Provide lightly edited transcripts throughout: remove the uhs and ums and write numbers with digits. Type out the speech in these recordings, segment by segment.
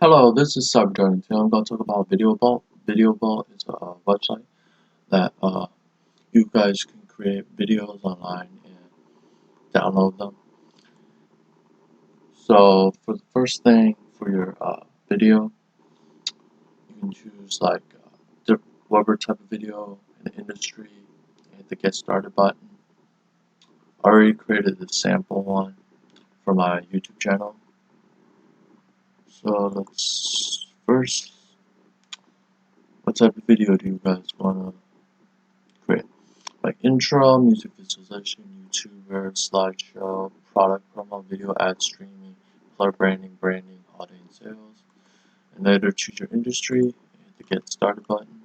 Hello, this is Cyberdragon. Today I'm going to talk about Video Vault. Video Vault is a website that you guys can create videos online and download them. So for the first thing for your video, you can choose like whatever type of video in the industry and the Get Started button. I already created the sample one for my YouTube channel. So let's first, what type of video do you guys want to create? Like intro, music visualization, YouTuber, slideshow, product promo, video ad streaming, color branding, audience sales, and later choose your industry and the get started button.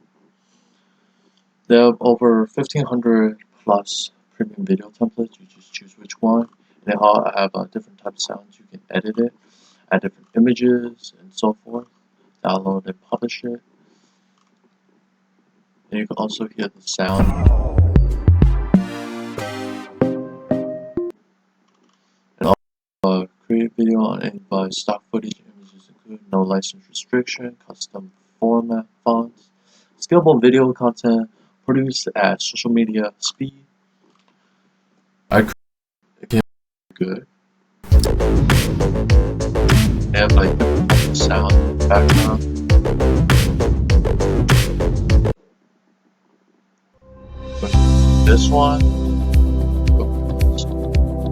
They have over 1500 plus premium video templates. You just choose which one. They all have different types of sounds. You can edit it, add different images, and so forth. Download and publish it. And you can also hear the sound. Create video on any device. Stock footage images include no license restriction, custom format fonts, scalable video content produced at social media speed. Again, good. They have like the sound background. But this one,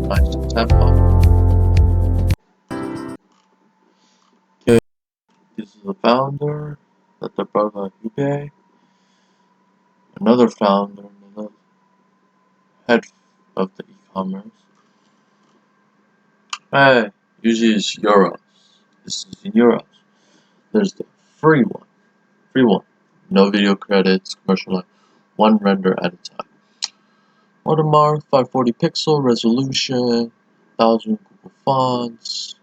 nice tempo. Okay, this is the founder, the brother Yuge, another founder, another head of the e-commerce. Hey, usually it's euros. This is in euros. There's the free one. Free one. No video credits, commercial, one render at a time. Watermark, 540 pixel resolution, 1000 Google fonts,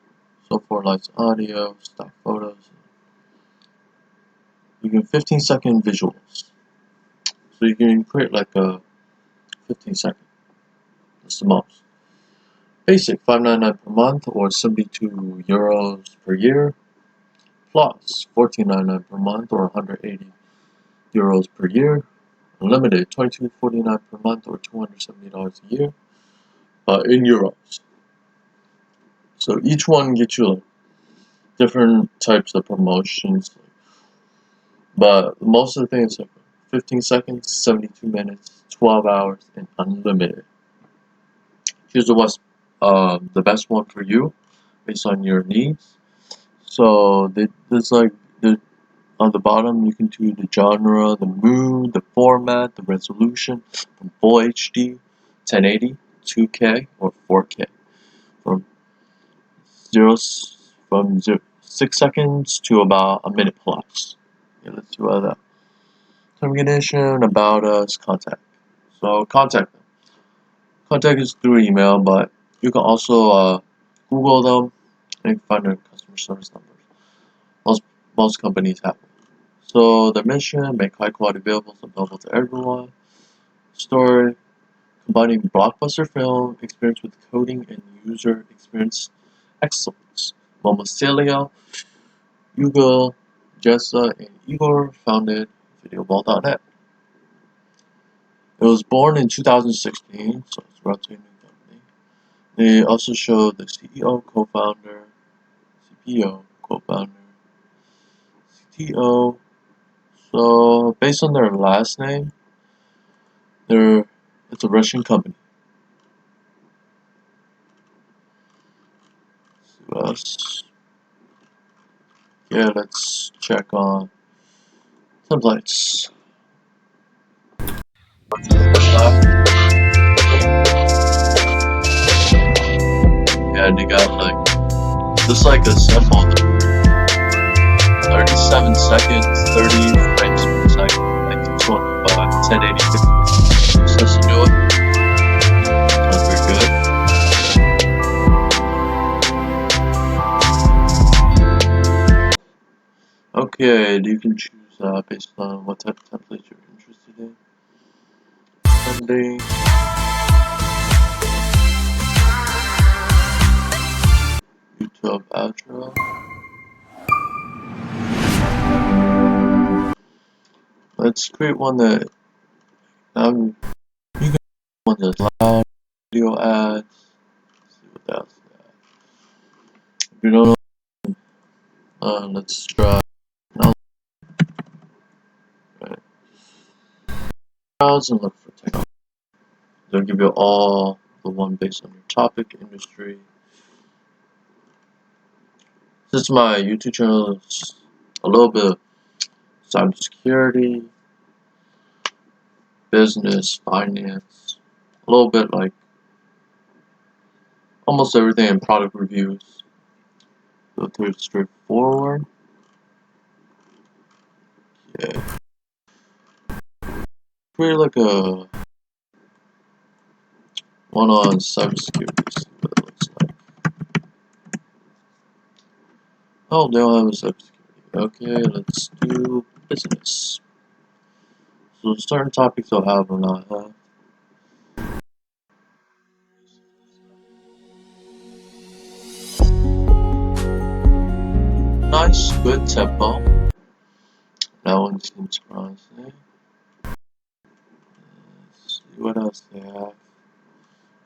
so forth, lights, audio, stock photos. You can 15-second visuals. So you can create like a 15-second. That's the most. Basic, $5.99 per month or 72 euros per year. Plus, $14.99 per month or 180 euros per year. Unlimited, $22.49 per month or $270 a year, in euros. So each one gets you like different types of promotions, but most of the things like 15 seconds, 72 minutes, 12 hours, and unlimited. Choose the best one for you based on your needs. So there's like on the bottom you can do the genre, the mood, the format, the resolution from full HD, 1080, 2K, or 4K. From 6 seconds to about a minute plus. Okay, let's do that. Term and condition, about us, contact. So contact them. Contact is through email, but you can also Google them and you can find their customer service numbers. Most companies have them. So their mission, make high quality videos available to everyone. Story, combining blockbuster film experience with coding and user experience excellence. Momocelio, Hugo, Jessa, and Igor founded VideoVault.net. It was born in 2016, so it's relatively new company. They also show the CEO, co-founder, CPO, co-founder, CTO. So based on their last name, it's a Russian company. What else? Yeah, let's check on templates. Yeah, they got like just like a sample, 37 seconds, 30 frames per second, like 1080 pixels. So let's do it. Sounds pretty good. Okay, you can choose based on what type of template you're interested in. Ending. YouTube outro. Let's create one that you can one that's loud, video ads. Let's see what else. If you don't know, let's try. No, right. Browse and look for technology. They'll give you all the one based on your topic, industry. Since my YouTube channel is a little bit of cybersecurity, business, finance, a little bit like almost everything in product reviews. So it's straightforward. Yeah. Create like a one on cybersecurity. See what it looks like. Oh, they don't have a cybersecurity. Okay, let's do business. So certain topics I'll have or not have. Nice, good tempo. That one seems promising. Let's see what else they have.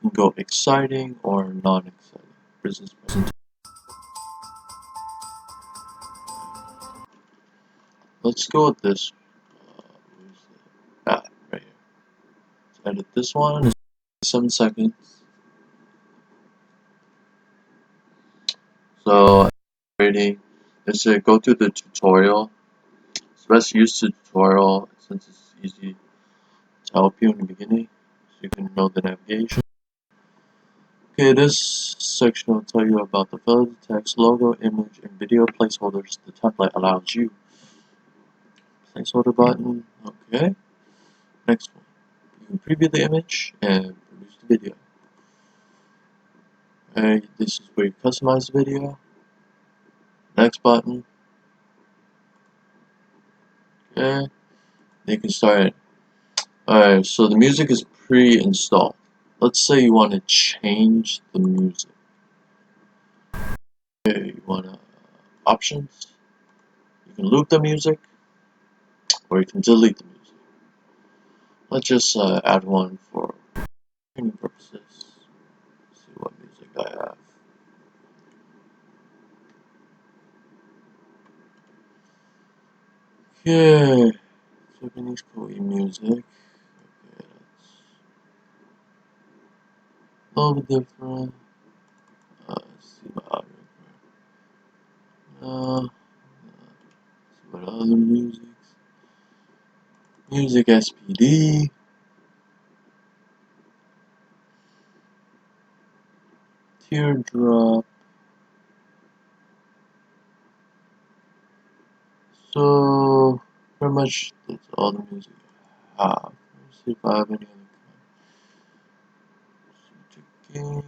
You can go exciting or non-exciting. Business presentation. Let's go with this. Where's that? Right here. Let's edit this one. It's 7 seconds. So, rating. Let's say go through the tutorial. It's best to use the tutorial since it's easy to help you in the beginning, so you can know the navigation. Okay, this section will tell you about the fill the text, logo, image, and video placeholders. The template allows you. Placeholder button. Okay. Next one. You can preview the image and produce the video. Okay, this is where you customize the video. Next button. Okay. You can start it. Alright, so the music is pre-installed. Let's say you want to change the music. Okay, you want options. You can loop the music, or you can delete the music. Let's just add one for training purposes. See what music I have. Okay, Japanese Koei music. Okay, that's a little bit different. Let's see my audio. See what other music. Music SPD. Teardrop. So pretty much that's all the music I have. Let's see if I have any other games,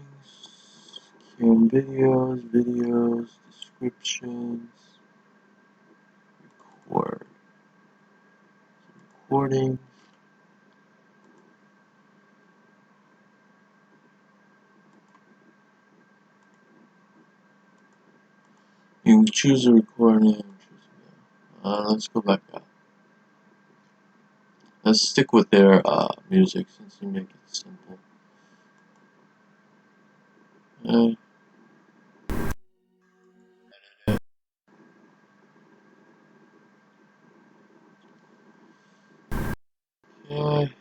game videos, descriptions, record, recording. You can choose a recording. Let's go back up. Let's stick with their music since they make it simple. Okay. Okay.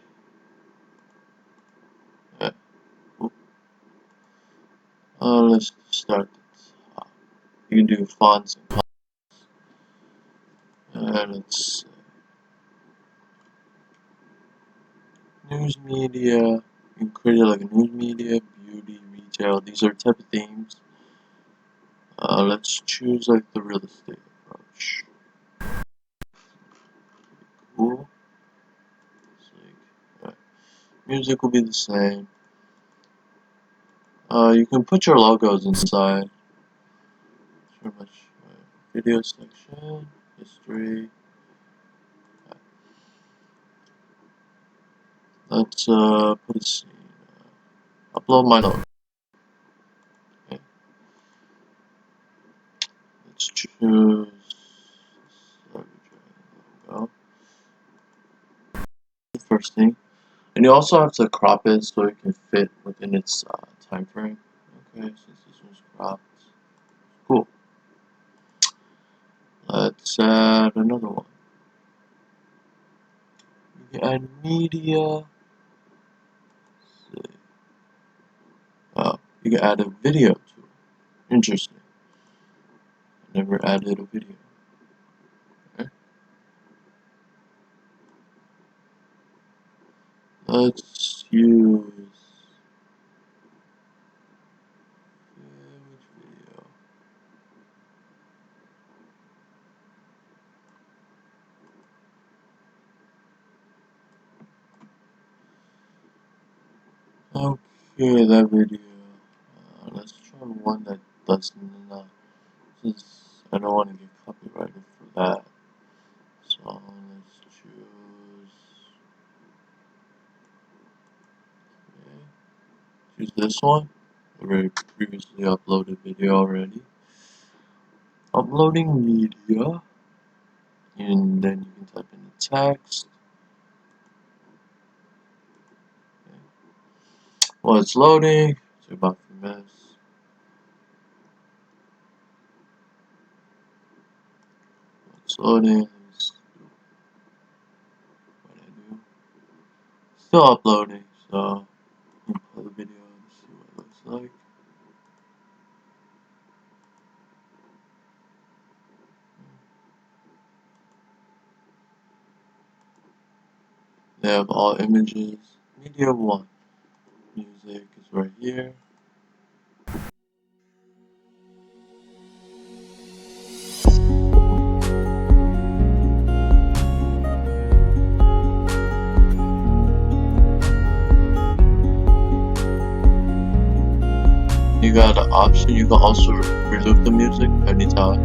Let's start this. You can do fonts and colors. And it's news media. You can create it like a news media, beauty, retail. These are type of themes. Let's choose like the real estate approach. Cool. Right. Music will be the same. You can put your logos inside. Pretty much. Video section, history. Let's put a scene. Upload my logo. Okay. Let's choose logo. interesting. And you also have to crop it so it can fit within its time frame. Okay, since this one's cropped. Cool. Let's add another one. You can add media. You can add a video to it. Interesting. I never added a video. Okay. Let's use which video? Okay, that video. Let's try one that does not. Since I don't want to get copyrighted for that. So let's choose. Okay, choose this one. I already previously uploaded video already. Uploading media. And then you can type in the text. Okay. While it's loading, it's about a few minutes. It's loading. Let's do what I do. Still uploading, so you can play the video and see what it looks like. They have all images. Media 1. Music is right here. You got an option. You can also remove the music anytime.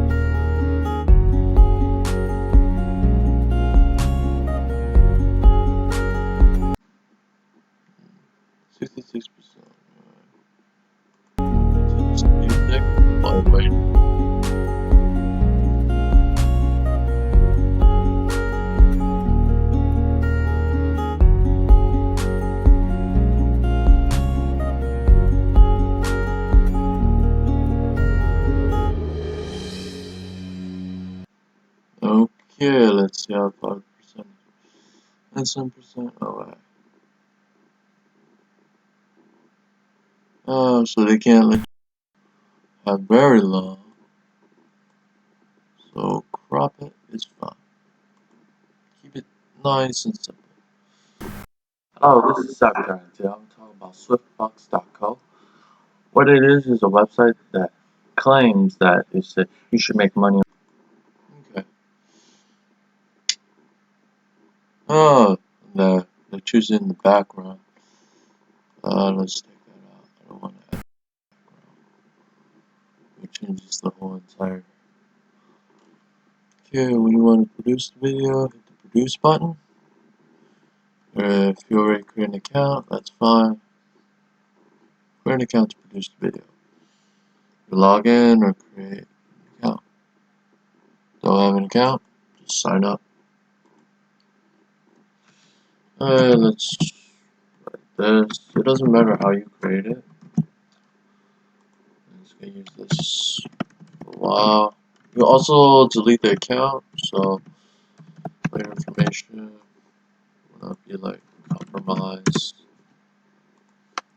$66%. Music. Oh wait. Okay, let's see how 5%. And 7%. Alright. So they can't let you have very long. So crop it is fine. Keep it nice and simple. Oh, this is Savvy Guy. Today I'm talking about SwiftBucks.co. What it is a website that claims that you should make money. Okay. Oh, they're choosing the background. Let's take that out. I don't want to add background. It changes the whole entire. Okay, when you want to produce the video, hit the produce button. Or if you already create an account, that's fine. Create an account to produce the video. You log in or create an account. Don't have an account? Just sign up. Let's write this. It doesn't matter how you create it. I'm just gonna use this for a while. You also delete the account, so player information will not be like compromised.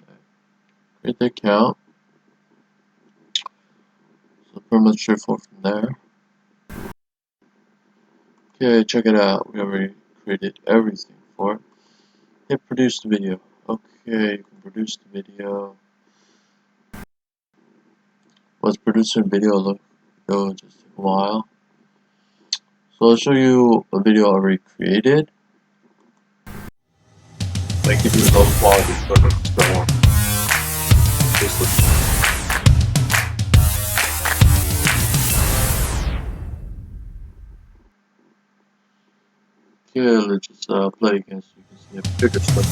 Okay. Create the account. So pretty much straightforward from there. Okay, check it out. We already created everything for it. Hit produce the video. Okay, you can produce the video. What's producing video look? It'll just take a while. So I'll show you a video already created. Make it low quality footage. Don't worry. Just look. Okay, let's just play again so you can see a bigger stuff.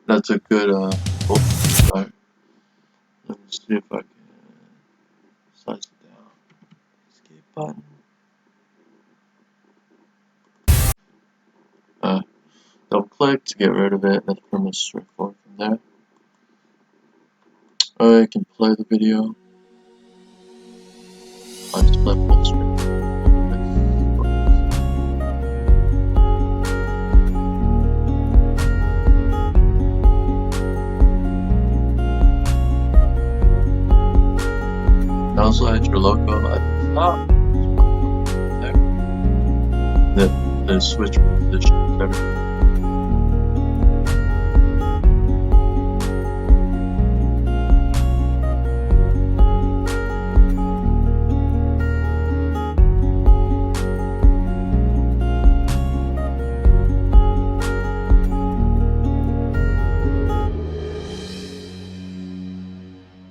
That's a good, oh, sorry. Let me Let's see if I can size it down. Escape button. Double click to get rid of it. That's pretty much straightforward from there. I can play the video. I just play full screen. Also add your logo at the top. The switch positions everything.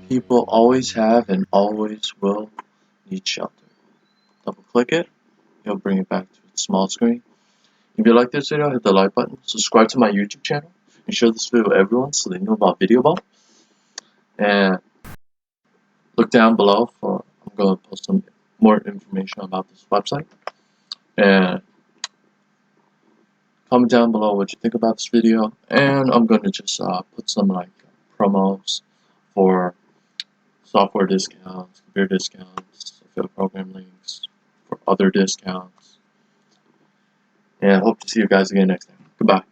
People always have and always will need shelter. Double click it, it'll bring it back to its small screen. If you like this video, hit the like button, subscribe to my YouTube channel, and share this video with everyone so they know about VideoBall. And look down below for I'm going to post some more information about this website. And comment down below what you think about this video. And I'm going to just put some like promos for software discounts, computer discounts, affiliate program links, for other discounts. And I hope to see you guys again next time. Goodbye.